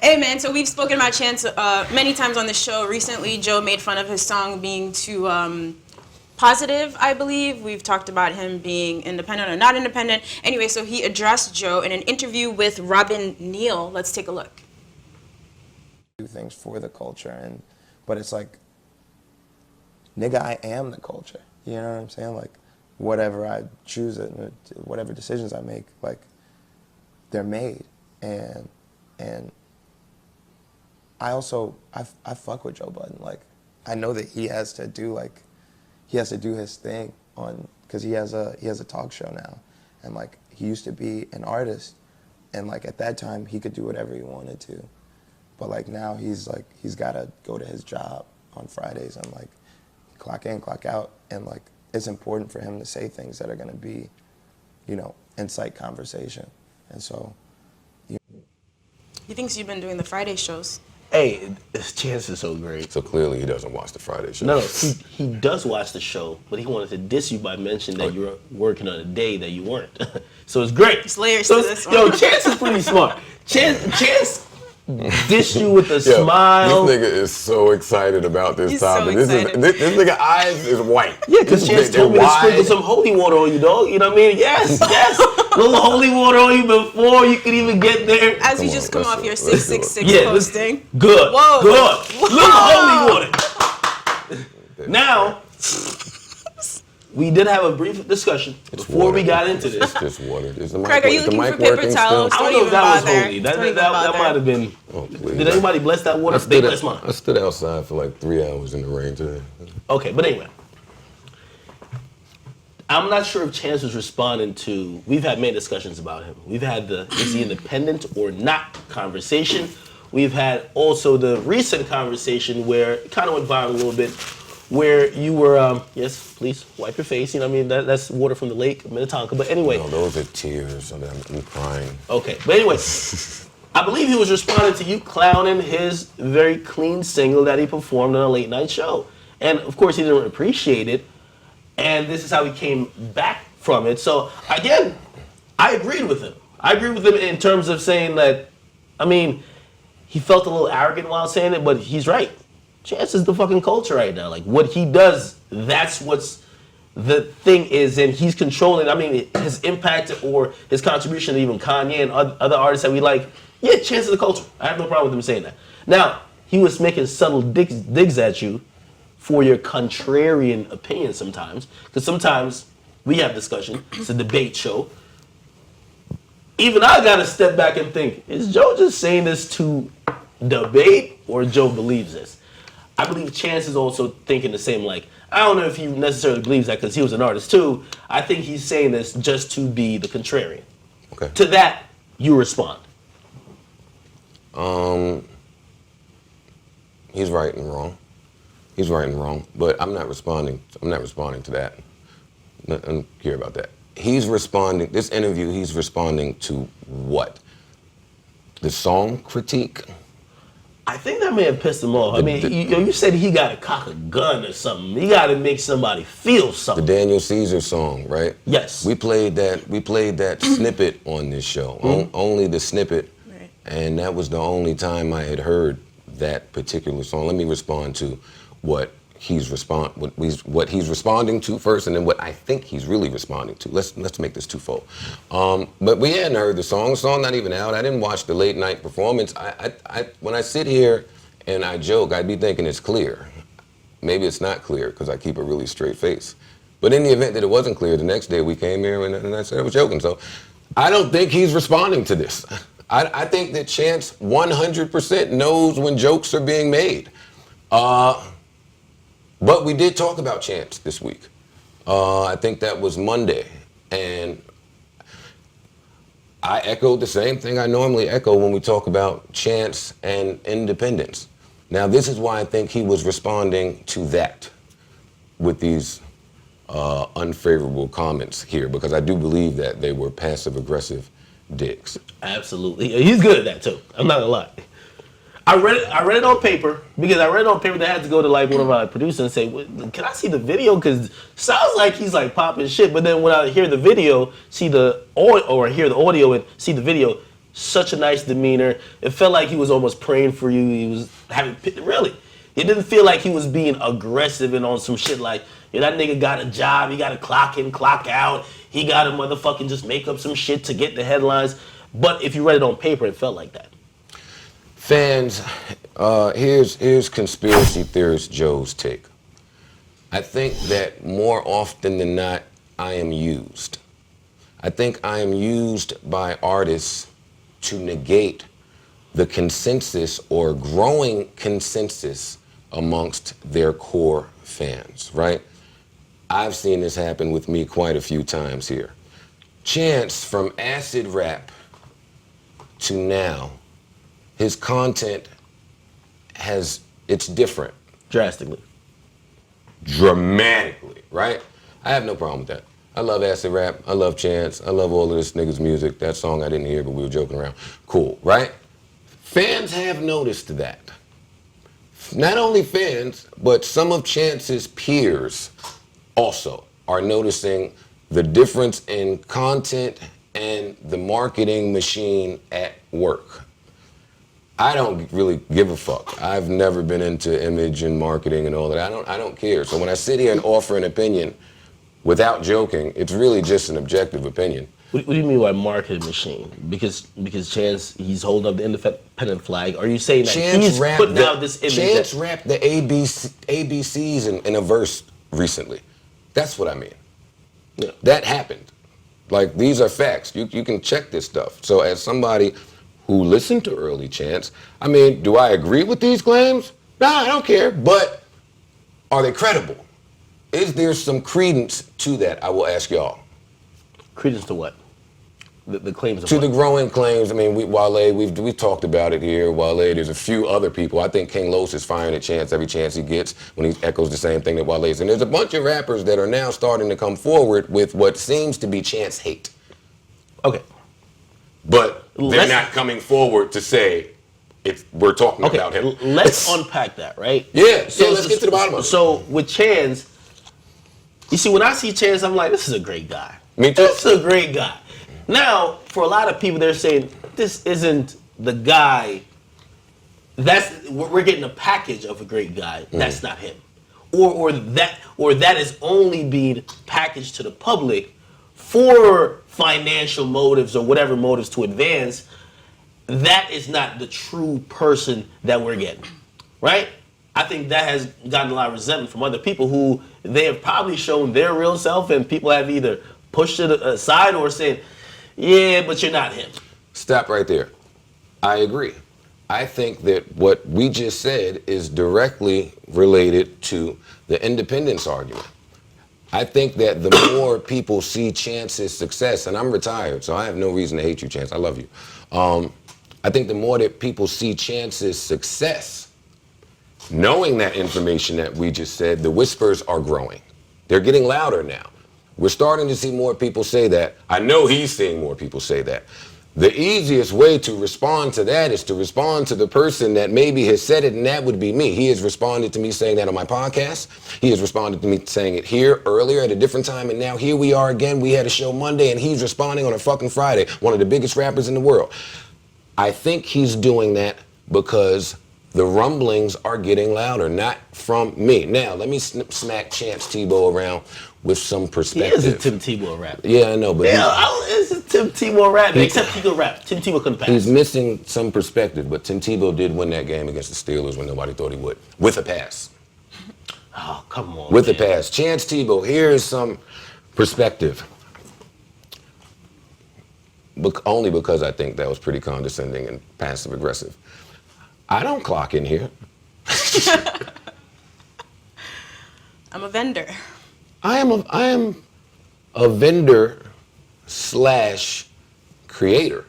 Hey man, so we've spoken about Chance many times on the show. Recently, Joe made fun of his song being too positive, I believe. We've talked about him being independent or not independent. Anyway, so he addressed Joe in an interview with Robin Neal. Let's take a look. Do things for the culture, but it's like, nigga, I am the culture. You know what I'm saying? Like, whatever I choose, whatever decisions I make, like, they're made, and I fuck with Joe Budden. Like, I know that he has to do his thing because he has a talk show now, and like he used to be an artist, and like at that time he could do whatever he wanted to, but like now he's got to go to his job on Fridays and like clock in, clock out, and like it's important for him to say things that are gonna be, incite conversation, and so. He thinks you've been doing the Friday shows. Hey, Chance is so great. So clearly he doesn't watch the Friday show. No, he does watch the show, but he wanted to diss you by mentioning that you were working on a day that you weren't. So it's great. There's layers to this one. Yo, Chance is pretty smart. Chance diss you with a smile. This nigga is so excited about this He's topic. so excited. This nigga eyes is white. Yeah, because Chance told me to sprinkle some holy water on you, dog. You know what I mean? Yes. A little holy water on you before you could even get there. As you just come off your 666 posting. Good. Whoa. Good. Little holy water. Now, we did have a brief discussion before we got into this. It's just water. Craig, are you looking for paper towels? I don't know if that was holy. That might have been. Oh, please. Did anybody bless that water? They blessed mine. I stood outside for like 3 hours in the rain today. Okay, but anyway. I'm not sure if Chance was responding to, we've had many discussions about him. We've had the is he independent or not conversation. We've had also the recent conversation where it kind of went viral a little bit, where you were, yes, please wipe your face. You know what I mean? That's water from the lake, Minnetonka. But anyway. No, those are tears. I'm crying. Okay, but anyway, I believe he was responding to you clowning his very clean single that he performed on a late night show. And of course he didn't appreciate it. And this is how he came back from it. So again, I agreed with him. I agree with him in terms of saying that, I mean, he felt a little arrogant while saying it, but he's right. Chance is the fucking culture right now. Like what he does, that's what's the thing is, and he's controlling. I mean, his impact or his contribution to even Kanye and other artists that we like. Yeah, Chance is the culture. I have no problem with him saying that. Now, he was making subtle digs at you for your contrarian opinion sometimes, because sometimes we have discussion. It's a debate show. Even I gotta step back and think: is Joe just saying this to debate, or Joe believes this? I believe Chance is also thinking the same. Like, I don't know if he necessarily believes that because he was an artist too. I think he's saying this just to be the contrarian. Okay. To that, you respond. He's right and wrong. He's right and wrong, but I'm not responding to that. I don't care about that. He's responding, this interview, he's responding to what? The song critique? I think that may have pissed him off. I mean, you said he got to cock a gun or something. He got to make somebody feel something. The Daniel Caesar song, right? Yes. We played that snippet on this show, only the snippet, Right. And that was the only time I had heard that particular song. Let me respond to what he's responding to first, and then what I think he's really responding to. Let's make this twofold. But we hadn't heard the song. The song not even out. I didn't watch the late night performance. I when I sit here and I joke, I'd be thinking it's clear. Maybe it's not clear because I keep a really straight face. But in the event that it wasn't clear, the next day we came here and I said I was joking. So I don't think he's responding to this. I think that Chance 100% knows when jokes are being made. But we did talk about Chance this week. I think that was Monday. And I echoed the same thing I normally echo when we talk about Chance and independence. Now, this is why I think he was responding to that with these unfavorable comments here, because I do believe that they were passive-aggressive digs. Absolutely. He's good at that, too. I'm not gonna lie. I read it on paper, because I read it on paper that I had to go to like one of my producers and say, can I see the video? Because sounds like he's like popping shit, but then when I hear the video, hear the audio and see the video, such a nice demeanor. It felt like he was almost praying for you. He was really. It didn't feel like he was being aggressive and on some shit like, yeah, that nigga got a job, he got to clock in, clock out, he got to motherfucking just make up some shit to get the headlines. But if you read it on paper, it felt like that. Fans, here's conspiracy theorist Joe's take. I think that more often than not, I am used. I think I am used by artists to negate the consensus or growing consensus amongst their core fans, right? I've seen this happen with me quite a few times here. Chance, from acid rap to now, his content it's different. Dramatically, right? I have no problem with that. I love acid rap, I love Chance, I love all of this nigga's music. That song I didn't hear, but we were joking around. Cool, right? Fans have noticed that. Not only fans, but some of Chance's peers also are noticing the difference in content and the marketing machine at work. I don't really give a fuck. I've never been into image and marketing and all that. I don't care. So when I sit here and offer an opinion, without joking, it's really just an objective opinion. What do you mean by marketing machine? Because Chance, he's holding up the independent flag. Are you saying that he's putting out this image? Chance rapped the ABCs in a verse recently. That's what I mean. Yeah. That happened. Like, these are facts. You can check this stuff. So as somebody who listened to early Chance, I mean, do I agree with these claims? Nah, I don't care. But are they credible? Is there some credence to that? I will ask y'all. Credence to what? The claims of to what? The growing claims. I mean, Wale, we've talked about it here. Wale, there's a few other people. I think King Los is firing at Chance every chance he gets when he echoes the same thing that Wale's. And there's a bunch of rappers that are now starting to come forward with what seems to be Chance hate. Okay. But they're not coming forward to say we're talking about him. Let's unpack that, right? Yeah. So let's get to the bottom of it. So with Chance, you see, when I see Chance, I'm like, this is a great guy. Me too. This is a great guy. Now, for a lot of people, they're saying this isn't the guy. We're getting a package of a great guy. That's not him, or that is only being packaged to the public for financial motives or whatever motives to advance. That is not the true person that we're getting, right? I think that has gotten a lot of resentment from other people who they have probably shown their real self, and people have either pushed it aside or said, yeah, but you're not him. Stop right there. I agree. I think that what we just said is directly related to the independence argument. I think that the more people see Chance's success, and I'm retired, so I have no reason to hate you, Chance. I love you. I think the more that people see Chance's success, knowing that information that we just said, the whispers are growing. They're getting louder now. We're starting to see more people say that. I know he's seeing more people say that. The easiest way to respond to that is to respond to the person that maybe has said it, and that would be me. He has responded to me saying that on my podcast. He has responded to me saying it here earlier at a different time, and now here we are again. We had a show Monday, and he's responding on a fucking Friday. One of the biggest rappers in the world. I think he's doing that because the rumblings are getting louder, not from me. Now, let me smack Chance Tebow around with some perspective. He is a Tim Tebow rapper. Yeah, I know, but it's a Tim Tebow rapper, except he could rap. Tim Tebow couldn't pass. He's missing some perspective, but Tim Tebow did win that game against the Steelers when nobody thought he would, with a pass. Oh, come on, With man. a pass. Chance Tebow, here is some perspective. Only because I think that was pretty condescending and passive aggressive. I don't clock in here. I'm a vendor. I am a vendor / creator.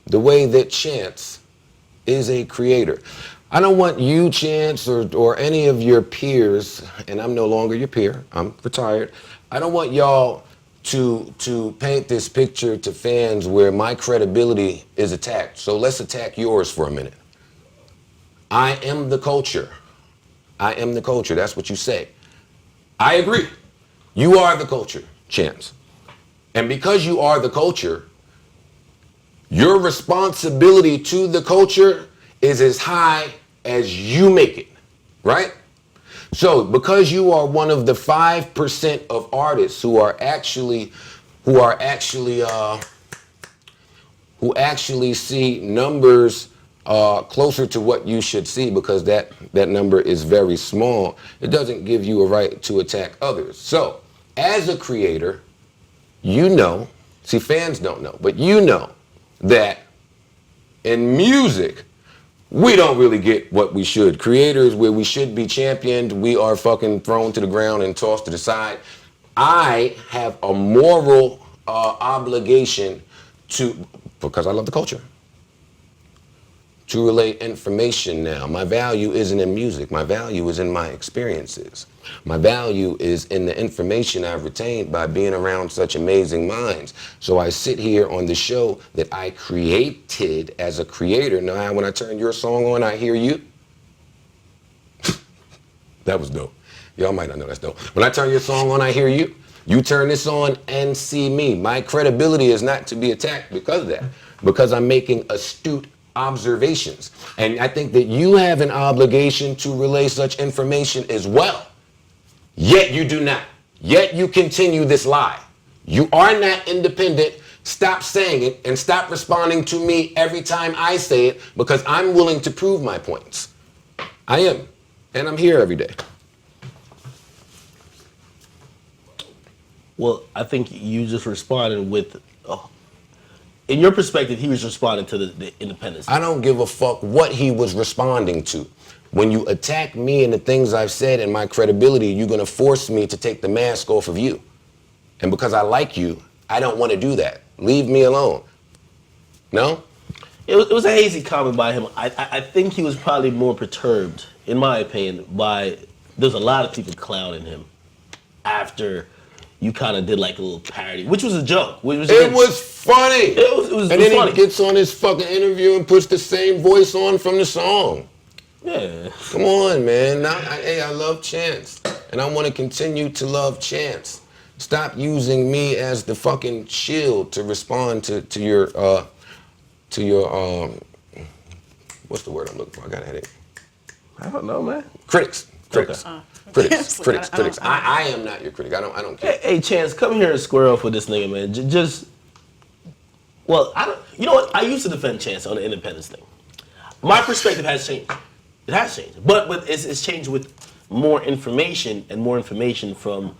The way that Chance is a creator. I don't want you, Chance, or any of your peers, and I'm no longer your peer, I'm retired. I don't want y'all to paint this picture to fans where my credibility is attacked. So let's attack yours for a minute. I am the culture. I am the culture. That's what you say. I agree. You are the culture, Chance. And because you are the culture, Your responsibility to the culture is as high as you make it, right? So because you are one of the 5% of artists who actually see numbers closer to what you should see, because that number is very small, it doesn't give you a right to attack others. So as a creator, you know, see, fans don't know, but you know that in music, we don't really get what we should. Creators, where we should be championed, we are fucking thrown to the ground and tossed to the side. I have a moral obligation because I love the culture, to relay information now. My value isn't in music. My value is in my experiences. My value is in the information I've retained by being around such amazing minds. So I sit here on the show that I created as a creator. Now, when I turn your song on, I hear you. That was dope. Y'all might not know that's dope. When I turn your song on, I hear you. You turn this on and see me. My credibility is not to be attacked because of that, because I'm making astute observations. And I think that you have an obligation to relay such information as well. Yet you do not. Yet you continue this lie. You are not independent. Stop saying it and stop responding to me every time I say it, because I'm willing to prove my points. I am. And I'm here every day. Well, I think you just responded with, in your perspective, he was responding to the independence. I don't give a fuck what he was responding to. When you attack me and the things I've said and my credibility, you're gonna force me to take the mask off of you. And because I like you, I don't want to do that. Leave me alone. No? It was a hazy comment by him. I think he was probably more perturbed, in my opinion, by, there's a lot of people clowning him after you kind of did like a little parody, which was a joke. It was funny. It was and then funny. He gets on his fucking interview and puts the same voice on from the song. Yeah. Come on, man. I love Chance, and I want to continue to love Chance. Stop using me as the fucking shield to respond to your what's the word I'm looking for? I got a headache. I don't know, man. Critics. Okay. Critics. I am not your critic. I don't care. Hey, Chance, come here and square off with this nigga, man. You know what? I used to defend Chance on the independence thing. My perspective has changed. It has changed, but it's changed with more information from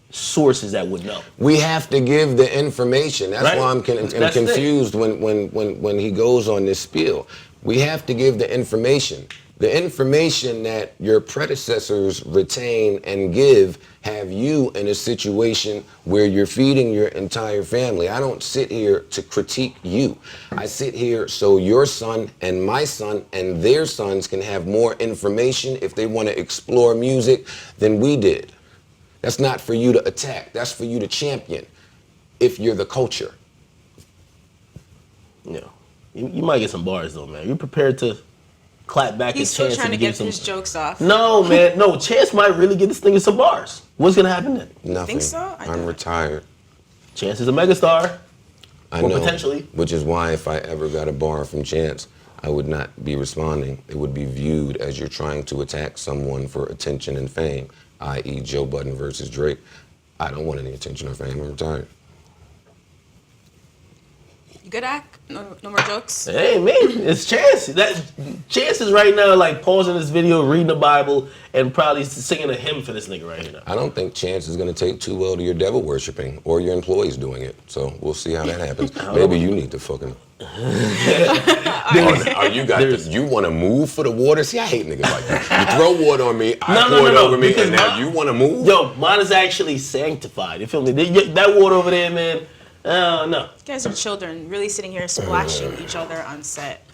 sources that would know. We have to give the information. That's right? why I'm confused when he goes on this spiel. We have to give the information. The information that your predecessors retain and give have you in a situation where you're feeding your entire family. I don't sit here to critique you. I sit here so your son and my son and their sons can have more information if they want to explore music than we did. That's not for you to attack. That's for you to champion if you're the culture. Yeah. You might get some bars though, man. You're prepared to clap back. He's at still Chance trying to and get give some his jokes off. No, man. No, Chance might really get this nigga some bars. What's gonna happen then? Nothing. Think so? I'm retired. Chance is a megastar. I Or know, potentially. which is why if I ever got a bar from Chance, I would not be responding. It would be viewed as you're trying to attack someone for attention and fame, i.e. Joe Budden versus Drake. I don't want any attention or fame. I'm retired. You good, Ak? No more jokes? Hey, man, it's Chance. Chance is right now like pausing this video, reading the Bible, and probably singing a hymn for this nigga right here now. I don't think Chance is going to take too well to your devil worshiping or your employees doing it. So we'll see how that happens. Maybe you need to fucking. You want to move for the water? See, I hate niggas like that. You throw water on me, I pour it over me, and now you want to move? Yo, mine is actually sanctified. You feel me? That water over there, man. No. You guys are children, really sitting here splashing each other on set.